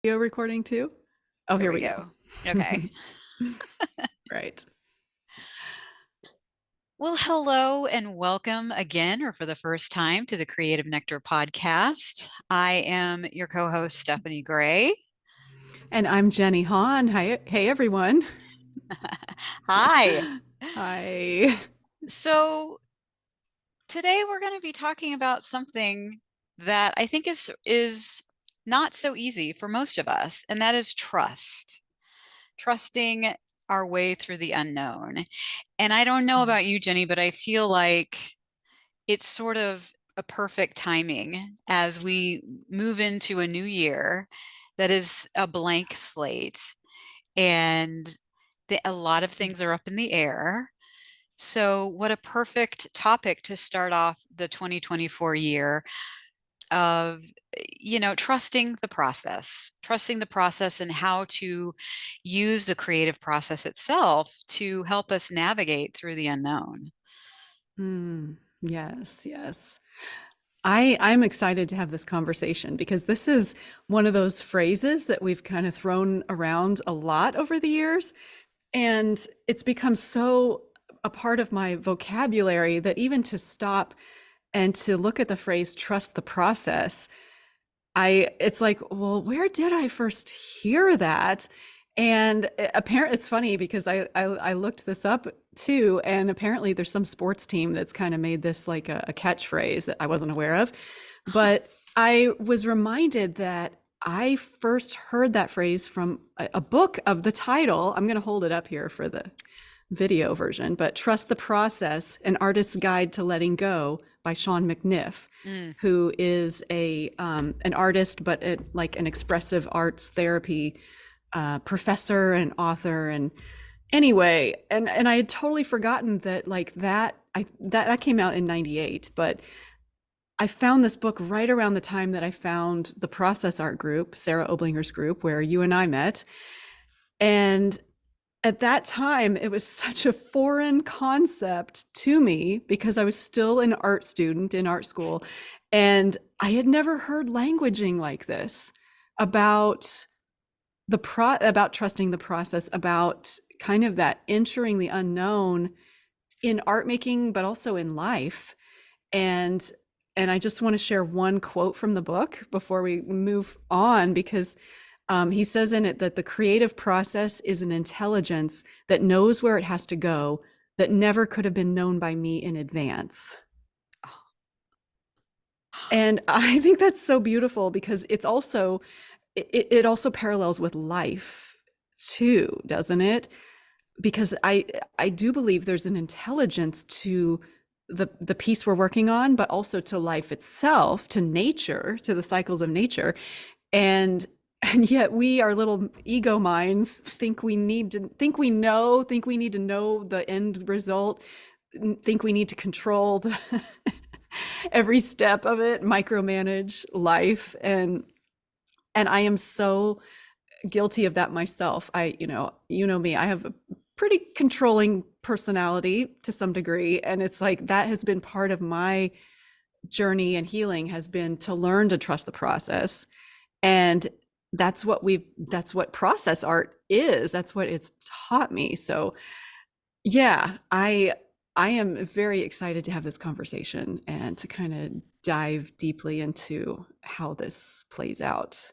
Video recording too? Oh, There here we we go. go. Okay. Right. Well, hello and welcome again, or for the first time, to the Creative Nectar podcast. I am your co-host, Stephanie Gray. And I'm Jenny Hahn. Hi, hey everyone. Hi. Hi. So today we're going to be talking about something that I think is not so easy for most of us, and that is trust. Trusting our way through the unknown. And I don't know about you, Jenny, but I feel like it's sort of a perfect timing as we move into a new year that is a blank slate and a lot of things are up in the air. So, what a perfect topic to start off the 2024 year of, trusting the process and how to use the creative process itself to help us navigate through the unknown. Yes, yes. I'm excited to have this conversation because this is one of those phrases that we've kind of thrown around a lot over the years. And it's become so a part of my vocabulary that even to stop and to look at the phrase trust the process, it's like, well, where did I first hear that? And apparently it's funny because I looked this up too, and apparently there's some sports team that's kind of made this like a catchphrase that I wasn't aware of. But I was reminded that I first heard that phrase from a book of the title. I'm going to hold it up here for the video version, but Trust the Process, An Artist's Guide to Letting Go by Shaun McNiff, Mm. who is an artist, but like an expressive arts therapy professor and author. And anyway, and I had totally forgotten that like that came out in 98, but I found this book right around the time that I found the Process Art group, Sarah Oblinger's group, where you and I met. And at that time, it was such a foreign concept to me because I was still an art student in art school. And I had never heard languaging like this about about trusting the process, about kind of that entering the unknown in art making, but also in life. And and I just want to share one quote from the book before we move on, because he says in it that the creative process is an intelligence that knows where it has to go, that never could have been known by me in advance. And I think that's so beautiful because it also parallels with life too, doesn't it? Because I do believe there's an intelligence to the piece we're working on, but also to life itself, to nature, to the cycles of nature. And and yet we, our little ego minds, think we need to know the end result, think we need to control the every step of it, micromanage life. And I am so guilty of that myself. You know me, I have a pretty controlling personality to some degree, and it's like that has been part of my journey and healing, has been to learn to trust the process. And that's what process art is. That's what it's taught me. So yeah, I am very excited to have this conversation and to kind of dive deeply into how this plays out.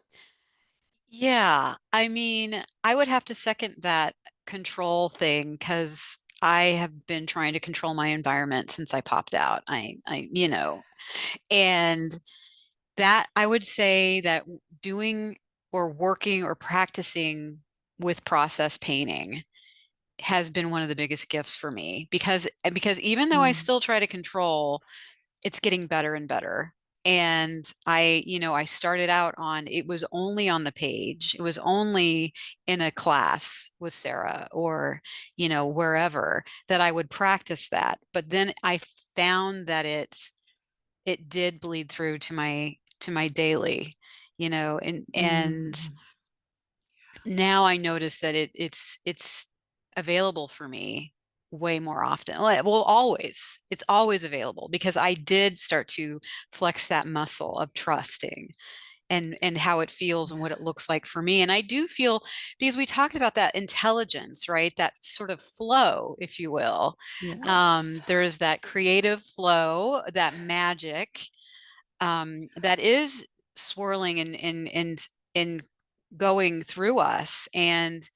Yeah, I mean, I would have to second that control thing because I have been trying to control my environment since I popped out. And that I would say that doing or working or practicing with process painting has been one of the biggest gifts for me because even though I Mm. still try to control, it's getting better and better. And I started out on, it was only on the page. It was only in a class with Sarah or, wherever that I would practice that. But then I found that it did bleed through to my daily, and Mm. now I notice that it's available for me way more often. Well, always. It's always available because I did start to flex that muscle of trusting. and how it feels and what it looks like for me. And I do feel, because we talked about that intelligence, right? That sort of flow, if you will. Yes. There is that creative flow, that magic, that is swirling and going through us. And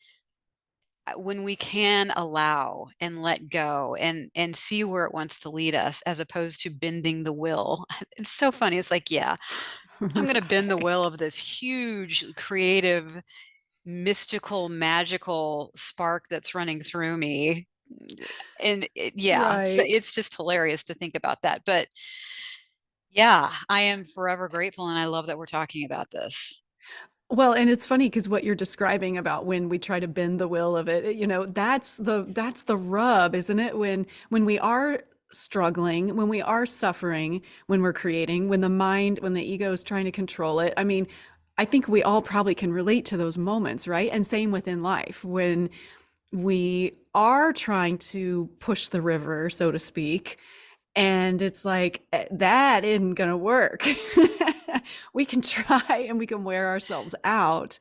when we can allow and let go and see where it wants to lead us, as opposed to bending the will. It's so funny. It's like, yeah, I'm going to bend the will Right. of this huge, creative, mystical, magical spark that's running through me. And yeah, so Right. it's just hilarious to think about that. But yeah, I am forever grateful. And I love that we're talking about this. Well, and it's funny because what you're describing about when we try to bend the will of it, that's the rub, isn't it? When we are struggling, when we are suffering, when we're creating, when the ego is trying to control it. I mean, I think we all probably can relate to those moments, right? And same within life when we are trying to push the river, so to speak, and it's like, that isn't going to work. We can try and we can wear ourselves out.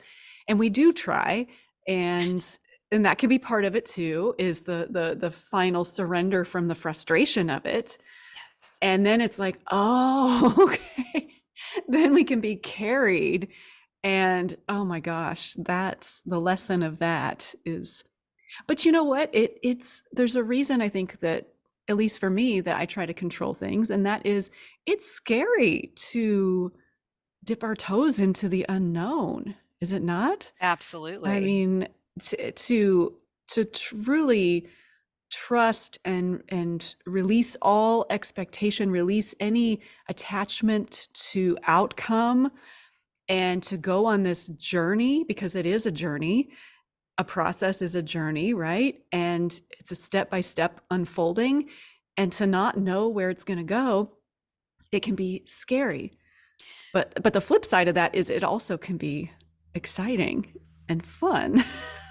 And we do try. And and that can be part of it too, is the final surrender from the frustration of it. Yes. And then it's like, oh, okay. Then we can be carried. And oh my gosh, that's the lesson of that is, but you know what? It's there's a reason I think that, at least for me, that I try to control things, and that is it's scary to dip our toes into the unknown, is it not? I Absolutely. mean, to truly trust and release all expectation, release any attachment to outcome, and to go on this journey, because it is a journey, a process is a journey, right? And it's a step by step unfolding. And to not know where it's going to go, it can be scary. But the flip side of that is it also can be exciting and fun.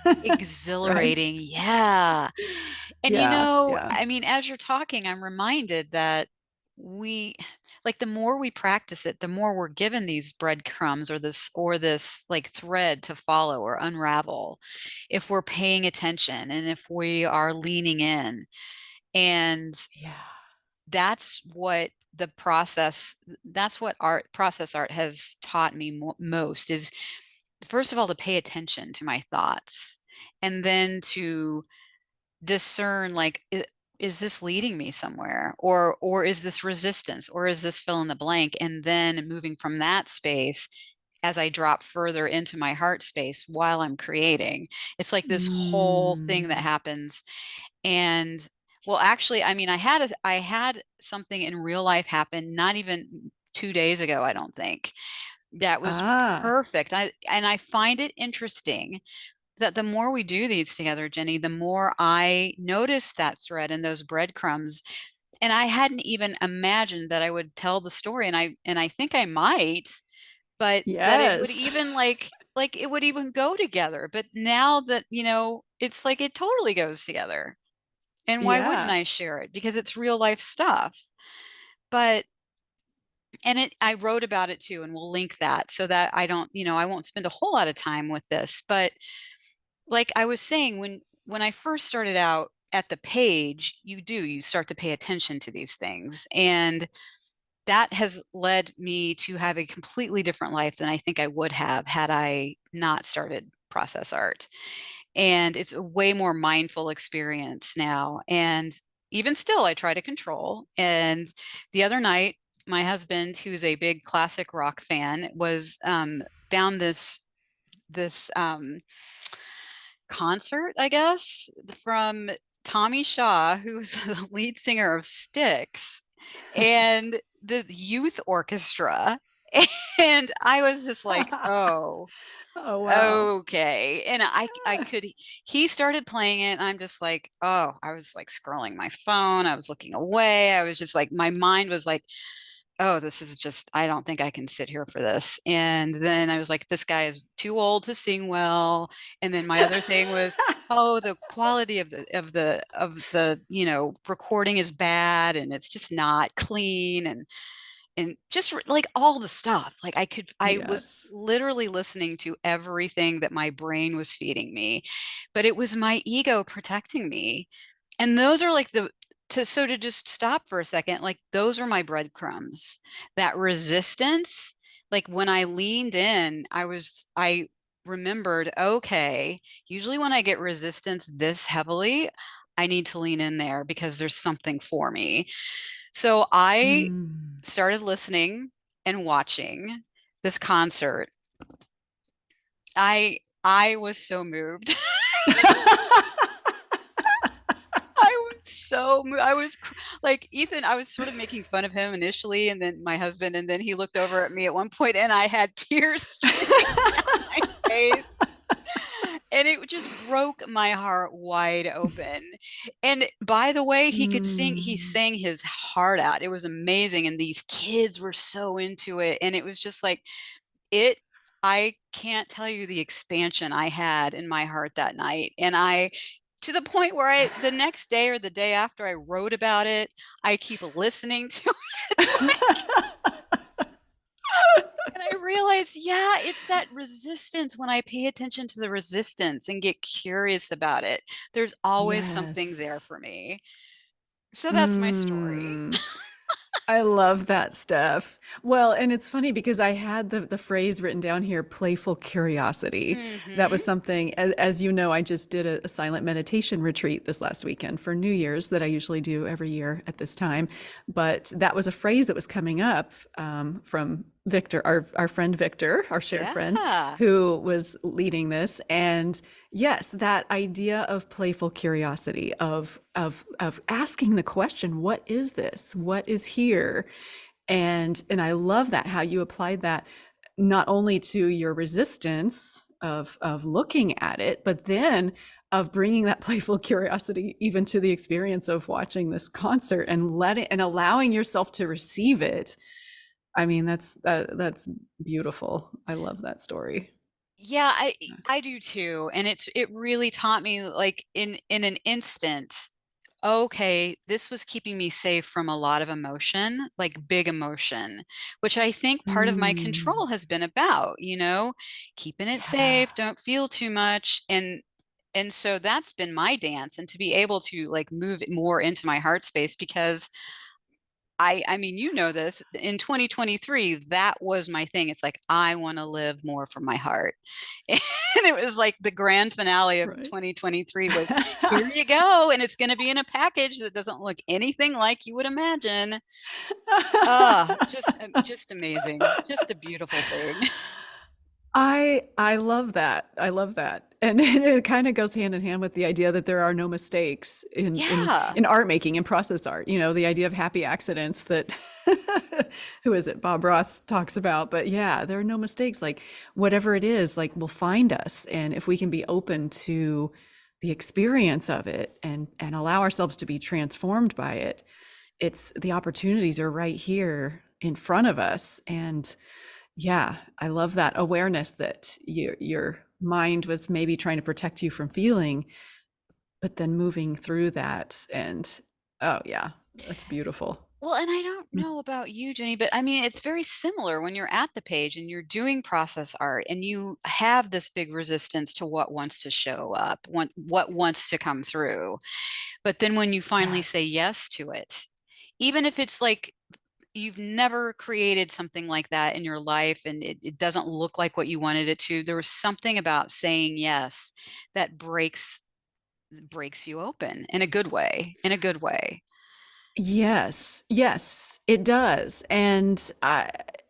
Right? Exhilarating. Yeah. And Yeah, yeah. I mean, as you're talking, I'm reminded that we, like, the more we practice it, the more we're given these breadcrumbs or this like thread to follow or unravel, if we're paying attention and if we are leaning in. And Yeah. that's what the process, that's what process art has taught me most, is first of all to pay attention to my thoughts, and then to discern, like, is this leading me somewhere, or is this resistance, or is this fill in the blank, and then moving from that space as I drop further into my heart space while I'm creating. It's like this whole thing that Mm. happens. And well, actually, I mean, I had something in real life happen not even 2 days ago, I don't think, that was Ah, perfect. I find it interesting that the more we do these together, Jenny, the more I notice that thread and those breadcrumbs. And I hadn't even imagined that I would tell the story, and I think I might, but that it would yes. even like it would even go together. But now that, it's like it totally goes together. And why wouldn't Yeah. I share it? Because it's real life stuff. But and I wrote about it too, and we'll link that so that I don't, I won't spend a whole lot of time with this. But like I was saying, when I first started out at the page, you start to pay attention to these things. And that has led me to have a completely different life than I think I would have had I not started process art. And it's a way more mindful experience now. And even still, I try to control. And the other night, my husband, who's a big classic rock fan, was found this concert, I guess, from Tommy Shaw, who's the lead singer of Styx, and the youth orchestra. And I was just like, oh, Oh, wow. okay. And I could, he started playing it, and I'm just like, oh, I was like scrolling my phone. I was looking away. I was just like, my mind was like, oh, this is just, I don't think I can sit here for this. And then I was like, this guy is too old to sing well. And then my other thing was, oh, the quality of the recording is bad, and it's just not clean. and just like all the stuff. Like I was Yes. literally listening to everything that my brain was feeding me, but it was my ego protecting me. And those are like so to just stop for a second, like those are my breadcrumbs. That resistance, like when I leaned in, I remembered, okay, usually when I get resistance this heavily, I need to lean in there because there's something for me. So I Mm. started listening and watching this concert. I was so moved. I was like Ethan, I was sort of making fun of him initially, and then my husband, and then he looked over at me at one point and I had tears streaming down my face. And it just broke my heart wide open. And by the way, he could sing, he Mm. sang his heart out. It was amazing. And these kids were so into it. And it was just like, it, I can't tell you the expansion I had in my heart that night. And to the point where the next day or the day after, I wrote about it. I keep listening to it. And I realized, yeah, it's that resistance. When I pay attention to the resistance and get curious about it, there's always something there Yes. for me. So that's my story. Mm. I love that, Steph. Well, and it's funny because I had the phrase written down here, playful curiosity. That Hmm. was something, as you know, I just did a silent meditation retreat this last weekend for New Year's that I usually do every year at this time. But that was a phrase that was coming up from Victor, our friend Victor, our shared friend, Yeah. who was leading this. And yes, that idea of playful curiosity, of asking the question, what is this? What is here? And I love that, how you applied that not only to your resistance of looking at it, but then of bringing that playful curiosity even to the experience of watching this concert and letting and allowing yourself to receive it. I mean, that's beautiful. I love that story. Yeah, I do too. And it really taught me, like, in an instant, okay, this was keeping me safe from a lot of emotion, like big emotion, which I think part of my Mm, control has been about, keeping it yeah. safe, don't feel too much. And so that's been my dance, and to be able to like move more into my heart space, because I mean, this in 2023, that was my thing. It's like, I want to live more from my heart. And it was like the grand finale of Right. 2023 was, here you go. And it's going to be in a package that doesn't look anything like you would imagine. Just amazing. Just a beautiful thing. I love that. I love that. And it kind of goes hand in hand with the idea that there are no mistakes in in Yeah. in art making and process art. You know, the idea of happy accidents that who is it? Bob Ross talks about. But yeah, there are no mistakes. Like whatever it is, like will find us. And if we can be open to the experience of it and allow ourselves to be transformed by it, it's the opportunities are right here in front of us. And yeah, I love that awareness that your mind was maybe trying to protect you from feeling, but then moving through that. And oh yeah, that's beautiful. Well, and I don't Mm. know about you, Jenny, but I mean, it's very similar when you're at the page and you're doing process art and you have this big resistance to what wants to show up, what wants to come through. But then when you finally say Yes. yes to it, even if it's like you've never created something like that in your life and it doesn't look like what you wanted it to, there was something about saying yes that breaks you open in a good way, in a good way. Yes. Yes, it does. And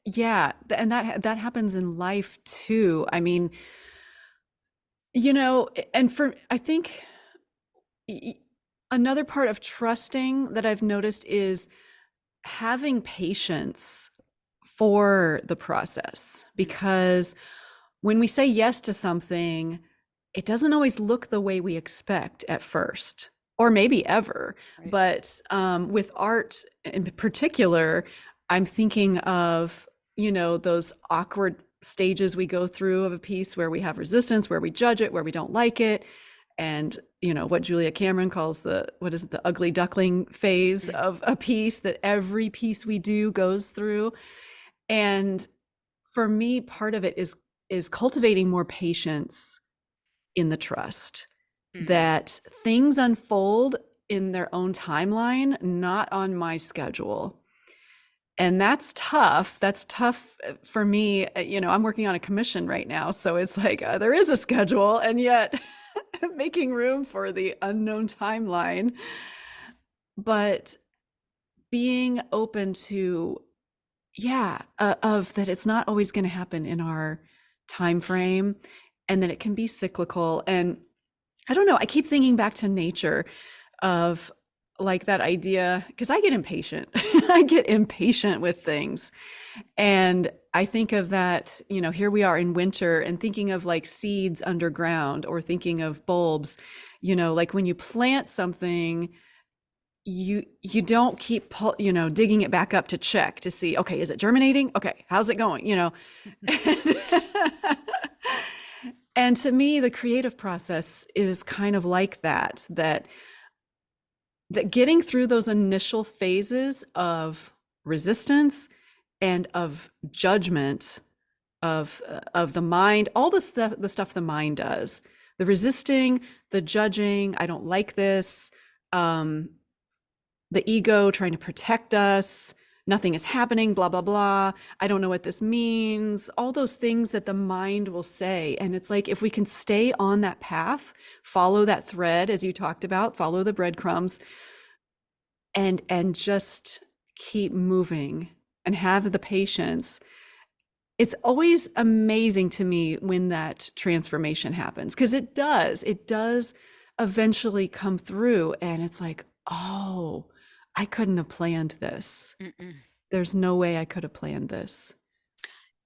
yeah, and that happens in life too. I mean, and for I think another part of trusting that I've noticed is having patience for the process, Mm, because when we say yes to something, it doesn't always look the way we expect at first, or maybe ever. right. But with art in particular, I'm thinking of, those awkward stages we go through of a piece where we have resistance, where we judge it, where we don't like it. and what Julia Cameron calls the ugly duckling phase Mm, of a piece, that every piece we do goes through. And for me, part of it is cultivating more patience in the trust mm, that things unfold in their own timeline, not on my schedule. And that's tough. That's tough for me. I'm working on a commission right now. So it's like there is a schedule, and yet making room for the unknown timeline. But being open to, yeah, of that it's not always going to happen in our time frame, and that it can be cyclical. And I don't know, I keep thinking back to nature, of like that idea, because I get impatient. I get impatient with things. And I think of that, here we are in winter, and thinking of like seeds underground, or thinking of bulbs, like when you plant something, you don't keep digging it back up to check to see, okay, is it germinating? Okay, how's it going? And to me, the creative process is kind of like that getting through those initial phases of resistance and of judgment, of the mind, all the stuff the mind does, the resisting, the judging, I don't like this, um, the ego trying to protect us, nothing is happening, blah blah blah, I don't know what this means, all those things that the mind will say. And it's like, if we can stay on that path, follow that thread, as you talked about, follow the breadcrumbs, and just keep moving and have the patience. It's always amazing to me when that transformation happens, because it does eventually come through, and it's like, oh, I couldn't have planned this. mm-mm. There's no way I could have planned this.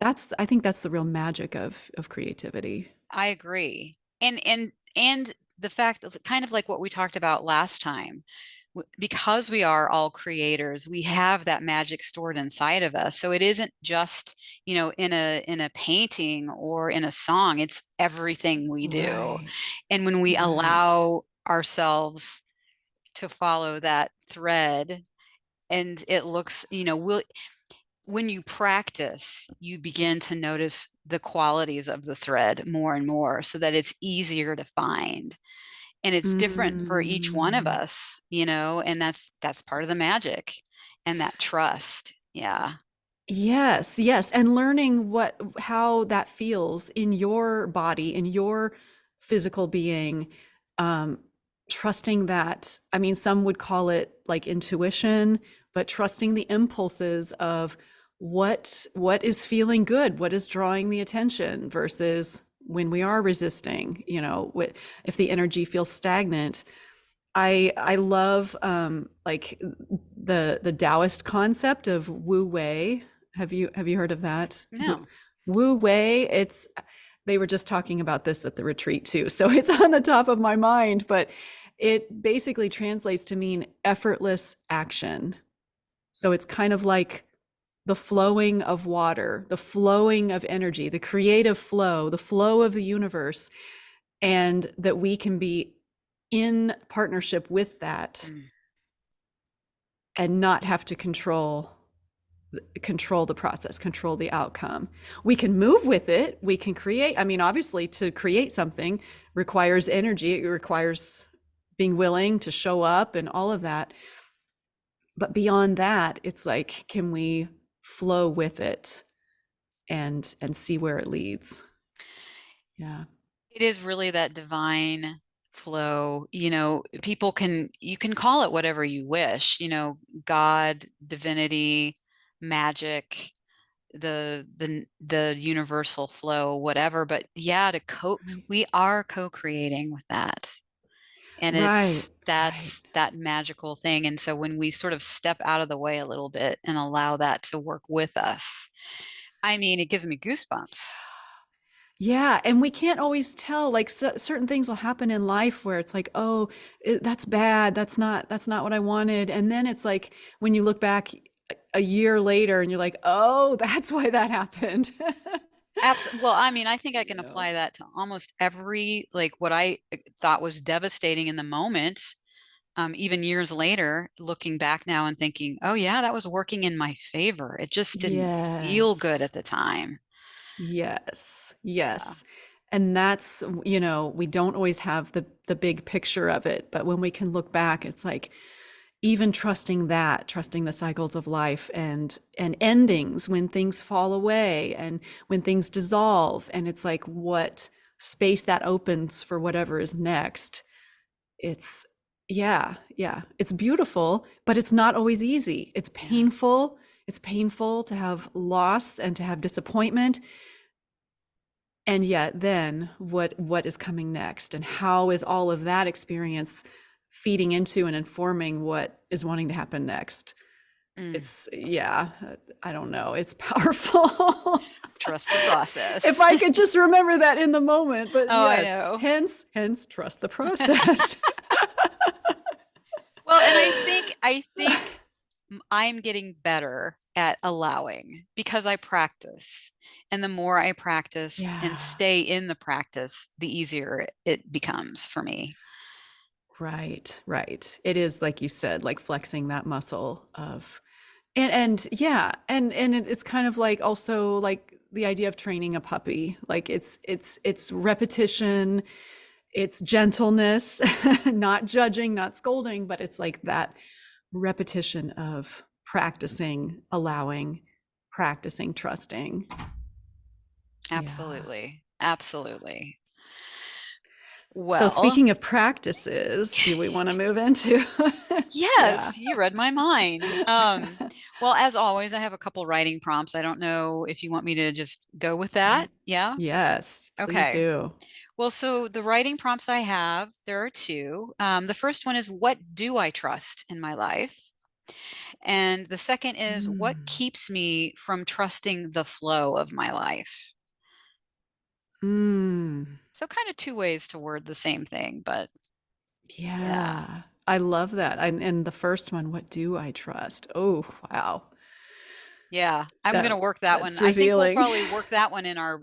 I think that's the real magic of creativity. I agree. And the fact that, kind of like what we talked about last time, because we are all creators, we have that magic stored inside of us. So it isn't just, in a painting or in a song, it's everything we do. Right, And when we right. allow ourselves to follow that thread, and it looks, when you practice, you begin to notice the qualities of the thread more and more, so that it's easier to find. And it's different for each one of Mm. us, and that's part of the magic, and that trust. Yeah. Yes, yes. And learning how that feels in your body, in your physical being, um, trusting that, I mean, some would call it like intuition, but trusting the impulses of what is feeling good, what is drawing the attention, versus when we are resisting, if the energy feels stagnant. I love like the Taoist concept of Wu Wei. Have you heard of that? No. Wu Wei, they were just talking about this at the retreat too. So it's on the top of my mind, but it basically translates to mean effortless action. So it's kind of like the flowing of water, the flowing of energy, the creative flow, the flow of the universe, and that we can be in partnership with that, Mm. and not have to control the process, control the outcome. We can move with it, we can create. I mean, obviously, to create something requires energy, it requires being willing to show up and all of that. But beyond that, it's like, can we flow with it and see where it leads? Yeah. It is really that divine flow. You can call it whatever you wish, God, divinity, magic, the universal flow, whatever. But yeah, Right. we are co-creating with that. And Right. Right. that's that magical thing. And so when we sort of step out of the way a little bit and allow that to work with us, I mean, it gives me goosebumps. Yeah, and we can't always tell. Like, certain things will happen in life where it's like, oh, that's bad. That's not what I wanted. And then it's like, when you look back a year later and you're like, oh, that's why that happened. Well, I mean, I think I You can know? apply that to almost every, like what I thought was devastating in the moment, even years later, looking back now and thinking, oh yeah, that was working in my favor. It just didn't feel good Yes. at the time. Yes. Yeah. Yes. And that's, we don't always have the big picture of it, but when we can look back, it's like even trusting that, trusting the cycles of life and endings when things fall away and when things dissolve, and it's like what space that opens for whatever is next. It's yeah, yeah. It's beautiful, but it's not always easy. It's Yeah. painful. It's painful to have loss and to have disappointment. And yet then what is coming next, and how is all of that experience feeding into and informing what is wanting to happen next? Mm. It's yeah, I don't know. It's powerful. Trust the If process. I could just remember that in the moment, but Oh, I yes, know. hence trust the process. Well, and I think I'm getting better at allowing because I practice. And the more I practice and Yeah. stay in the practice, the easier it becomes for me. Right, right. It is like you said, like flexing that muscle of and yeah, it's kind of like also like the idea of training a puppy. Like it's repetition, it's gentleness, not judging, not scolding, but it's like that repetition of practicing, allowing, practicing, trusting. Yeah. Absolutely. Absolutely. So Well, speaking of practices, do we want to move into yeah. yes, you read my mind. Well, as always, I have a couple writing prompts. I don't know if you want me to just go with that. Yeah. Yes, please Okay. do. Well, so the writing prompts I have, there are two. The first one is, what do I trust in my life? And the second is, what Mm. keeps me from trusting the flow of my life? Mm. So kind of two ways to word the same thing, but yeah. Yeah. I love that. And the first one, what do I trust? Oh, wow. Yeah, I'm gonna That work that one. that's I think we'll revealing. probably work that one in our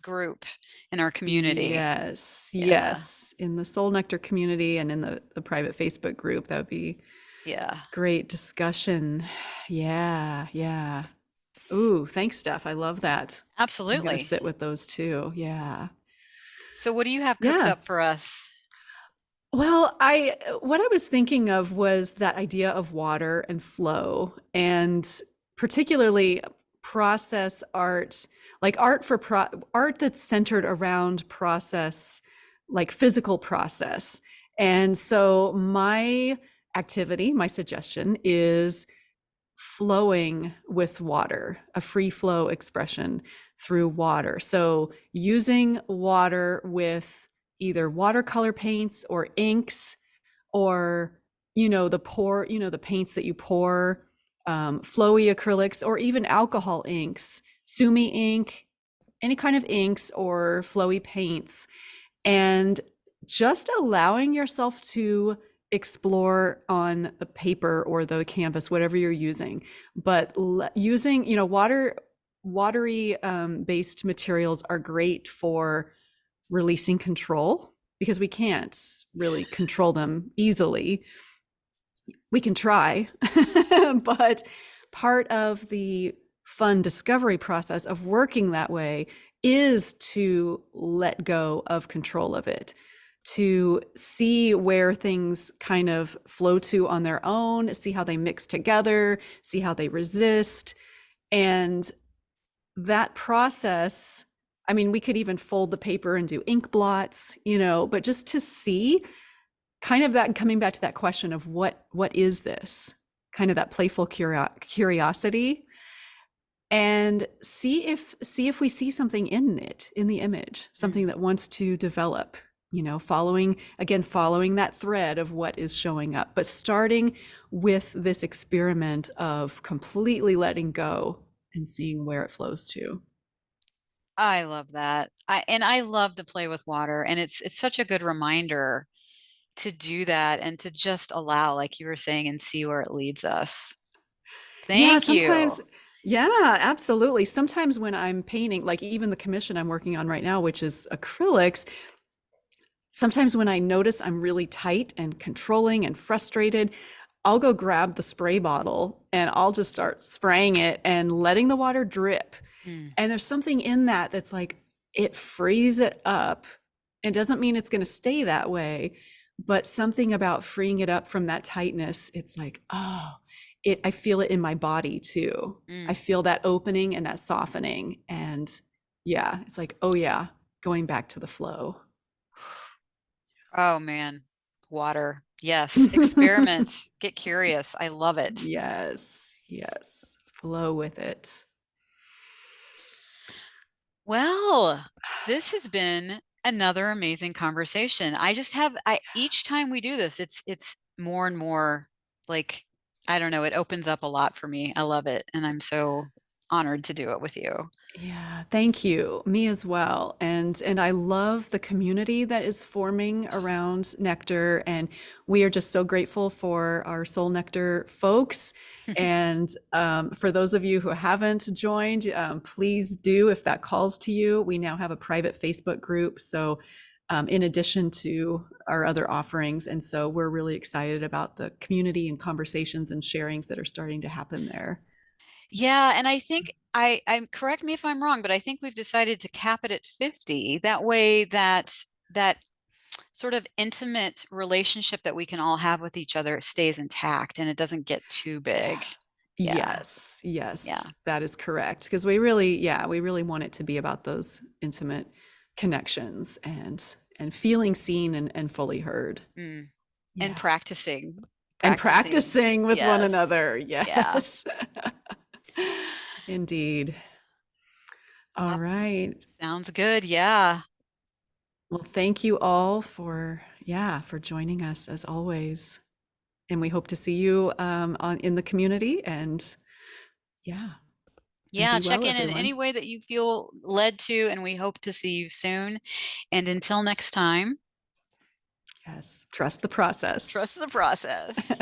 group, in our community. Yes. Yeah, Yes. In the Soul Nectar community and in the private Facebook group, that would be yeah, great discussion. Yeah. Yeah. Ooh, thanks, Steph. I love that. I'm gonna absolutely. sit with those too. Yeah. So what do you have cooked Yeah. up for us? Well, I what I was thinking of was that idea of water and flow, and particularly process art, like art that's centered around process, like physical process. And so my activity, my suggestion is flowing with water, a free flow expression through water. So using water with either watercolor paints or inks, or the paints that you pour, flowy acrylics, or even alcohol inks, sumi ink, any kind of inks or flowy paints, and just allowing yourself to explore on the paper or the canvas, whatever you're using, but using, watery based materials are great for releasing control, because we can't really control them easily. We can try, but part of the fun discovery process of working that way is to let go of control of it, to see where things kind of flow to on their own, see how they mix together, see how they resist. And that process, I mean, we could even fold the paper and do ink blots, but just to see kind of that, coming back to that question of what is this, kind of that playful curiosity, and see if we see something in it, in the image, something Mm. that wants to develop, following that thread of what is showing up, but starting with this experiment of completely letting go and seeing where it flows to. I love that. I love to play with water, and it's such a good reminder to do that and to just allow, like you were saying, and see where it leads us. Yeah, Thank sometimes you. Yeah, absolutely. Sometimes when I'm painting, like even the commission I'm working on right now, which is acrylics, sometimes when I notice I'm really tight and controlling and frustrated, I'll go grab the spray bottle and I'll just start spraying it and letting the water drip. Mm, And there's something in that that's like, it frees it up. It doesn't mean it's going to stay that way, but something about freeing it up from that tightness, it's like, oh, I feel it in my body too. I mm. feel that opening and that softening. And yeah, it's like, oh yeah, going back to the flow. Oh man, water. Yes, experiment. Get curious. I love it. Yes, yes. Flow with it. Well, this has been another amazing conversation. I just have each time we do this, it's more and more like I don't know, it opens up a lot for me. I love it, and I'm so honored to do it with you. Yeah, thank you. Me as well. And I love the community that is forming around Nectar, and we are just so grateful for our Soul Nectar folks. And for those of you who haven't joined, please do if that calls to you. We now have a private Facebook group. So in addition to our other offerings, and so we're really excited about the community and conversations and sharings that are starting to happen there. Yeah, and I think I'm correct me if I'm wrong, but I think we've decided to cap it at 50. That way that sort of intimate relationship that we can all have with each other stays intact and it doesn't get too big. Yeah. Yes, yes, Yeah. that is correct. Because we really, yeah, we really want it to be about those intimate connections and feeling seen and fully heard. Mm. And Yeah. practicing, And practicing. practicing with one Yes. another. Yeah. Yes. Indeed. All Uh, right. Sounds good. Yeah. Well, thank you all for, yeah, for joining us as always. And we hope to see you in the community. And yeah, and Yeah. be Check well, in everyone. any way that you feel led to, and we hope to see you soon. And until next time, Yes. Trust the process. trust the process.